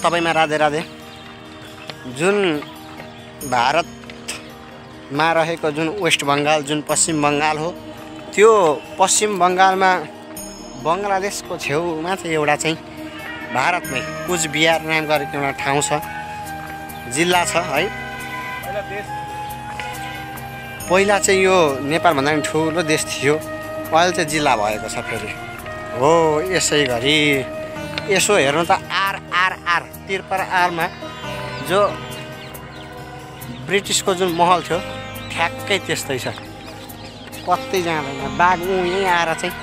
सबैमा राधे राधे। जुन भारतमा रहेको जुन वेस्ट बङ्गाल, जुन पश्चिम बङ्गाल हो, त्यो पश्चिम बङ्गालमा बङ्गलादेशको छेउमा चाहिँ एउटा चाहिँ भारतमै कुचबिहार नाम गरेको एउटा ठाउँ छ, जिल्ला छ है। पहिला चाहिँ यो नेपालभन्दा पनि ठुलो देश थियो, अहिले चाहिँ जिल्ला भएको छ फेरि हो। यसै गरी यसो हेर्नु त आर तिरपर आरमा जो ब्रिटिसको जुन महल थियो ठ्याक्कै त्यस्तै छ, कतै जाँदैन। बाघ यहीँ आएर चाहिँ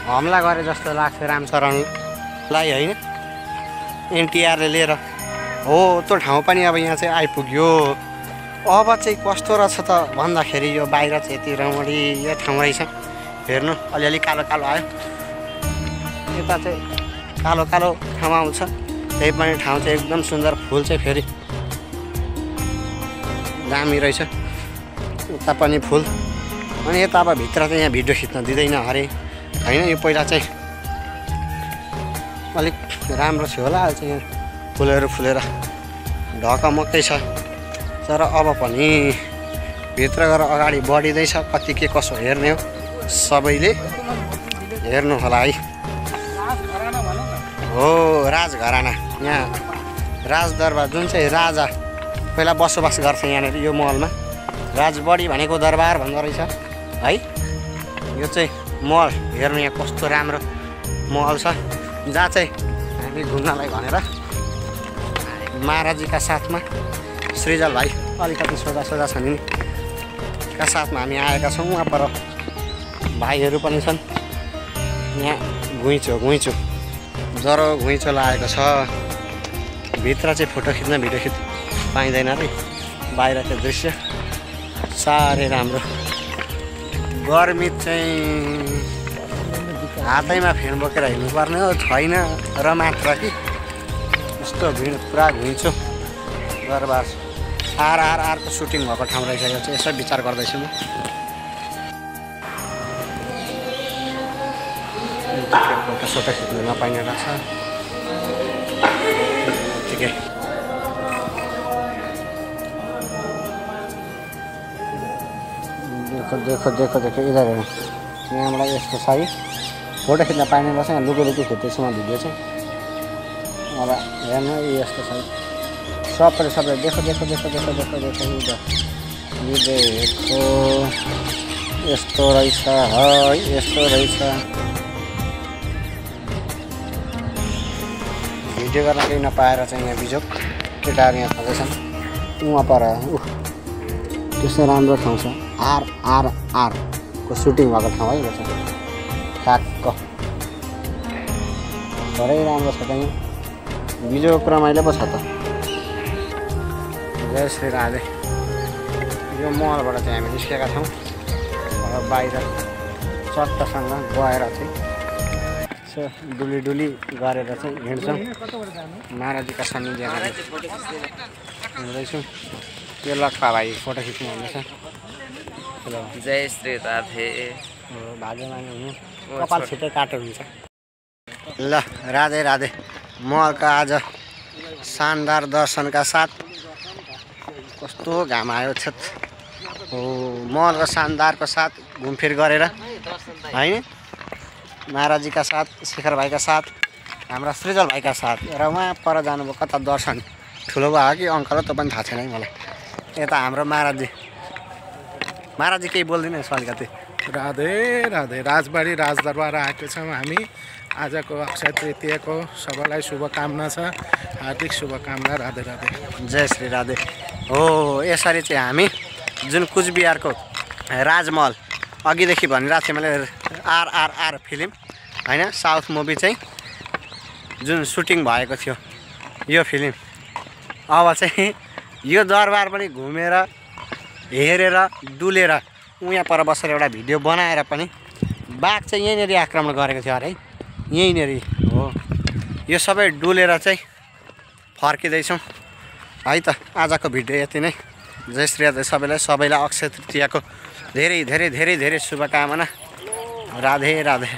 हमला गरे जस्तो लाग्छ रामचरणलाई होइन, एनटिआरले लिएर हो। त्यो ठाउँ पनि अब यहाँ चाहिँ आइपुग्यो। अब चाहिँ कस्तो रहेछ त भन्दाखेरि यो बाहिर चाहिँ यति रमणीय ठाउँ रहेछ। हेर्नु अलिअलि कालो कालो आयो, यता चाहिँ कालो कालो ठाउँ आउँछ। त्यही पनि ठाउँ चाहिँ एकदम सुन्दर, फुल चाहिँ फेरि दामी रहेछ, उता पनि फुल। अनि यता अब भित्र चाहिँ यहाँ भिडियो खिच्न दिँदैन अरे होइन। यो पहिला चाहिँ अलिक राम्रो थियो होला, अहिले चाहिँ यहाँ फुलहरू फुलेर ढकमक्कै छ। तर अब पनि भित्र गएर अगाडि बढिँदैछ, कति के कसो हेर्ने हो सबैले हेर्नु होला है। हो राजघराना, यहाँ राजदरबार जुन चाहिँ राजा पहिला बसोबास गर्छ यहाँनिर यो महलमा। राजबडी भनेको दरबार भन्दो रहेछ है। यो चाहिँ महल हेर्नु, यहाँ कस्तो राम्रो महल छ, जहाँ चाहिँ हामी घुम्नलाई भनेर महाराजीका साथमा सृजल भाइ अलिकति सोझा छन् नि का साथमा हामी आएका छौँ। वहाँ पर भाइहरू पनि छन्। यहाँ घुइँचो जरो घुइँचो लागेको छ। भित्र चाहिँ फोटो खिच्न भिडियो खिच्न पाइँदैन रे। बाहिर त्यो दृश्य साह्रै राम्रो। गर्मी चाहिँ हातैमा फेन बोकेर हिँड्नुपर्ने हो, छैन र मात्र कि यस्तो भिड पुरा घुइँचो दरबार। आरको सुटिङ भएको ठाउँ रहेछ यो चाहिँ, यसो विचार गर्दैछु म। फोटो खिच्नु नपाइने रहेछ ठिकै। देखो इधर हेर्नु, यहाँबाट यस्तो छ है, फोटो खिच्न पाइने रहेछ। यहाँ लुकी खिच्दैछु म भिडियो चाहिँ। अब हेर्नु यस्तो छ सबै देखो यस्तो रहेछ है, यस्तो रहेछ। भिडियो गर्न केही नपाएर चाहिँ यहाँ बिजोग केटाहरू यहाँ फँदैछन्। उहाँ पर त्यस्तो राम्रो ठाउँ छ। आर को सुटिङ भएको ठाउँ है यो चाहिँ ठ्याक्क। धेरै राम्रो छ त्यहाँ, बिजोग रमाइलो पो छ त। जय श्री राधे। यो महलबाट चाहिँ हामी निस्केका छौँ। अब बाहिर चट्टसँग गएर चाहिँ यसो डुली गरेर चाहिँ हिँड्छौँ। महाराजीका सानिध्यमा हिँड्दैछौँ। यो लक्पा भाइ फोटो खिच्नु भन्दैछ। हेलो जय श्री राधे। भाग्यमानी हुनु, कपाल छिट्टै काटो हुन्छ। ल राधे राधे। महलका आज शानदार दर्शनका साथ कस्तो घाम आयो छेत हो। महलको शानदारको साथ घुमफिर गरेर होइन, महाराजीका साथ, शेखर भाइका साथ, हाम्रा सृजल भाइका साथ र उहाँ पर जानुभयो कता दर्शन ठुलो भयो कि अङ्कल हो त पनि थाहा छैन है मलाई। यता हाम्रो महाराजी केही बोल्दैन यसो अलिकति। राधे राधे। राजबाडी राजदरबार आएको छौँ हामी। आजको अक्षय तृतीयाको सबैलाई शुभकामना छ, हार्दिक शुभकामना। राधे राधे। जय श्री राधे। हो यसरी चाहिँ हामी जुन कुचबिहारको राजमहल अघिदेखि भनिरहेको थिएँ मैले, आर फिल्म होइन, साउथ मुभी चाहिँ जुन सुटिङ भएको थियो यो फिल्म। अब चाहिँ यो दरबार पनि घुमेर हेरेर डुलेर उहाँ पर बसेर एउटा भिडियो बनाएर पनि बाघ चाहिँ यहीँनिर आक्रमण गरेको थियो अरे, यहीँनिर हो। यो सबै डुलेर चाहिँ फर्किँदैछौँ है त। आजको भिडियो यति नै। जय श्री राधे सबैलाई अक्षय तृतीयाको धेरै धेरै धेरै धेरै शुभकामना। राधे राधे।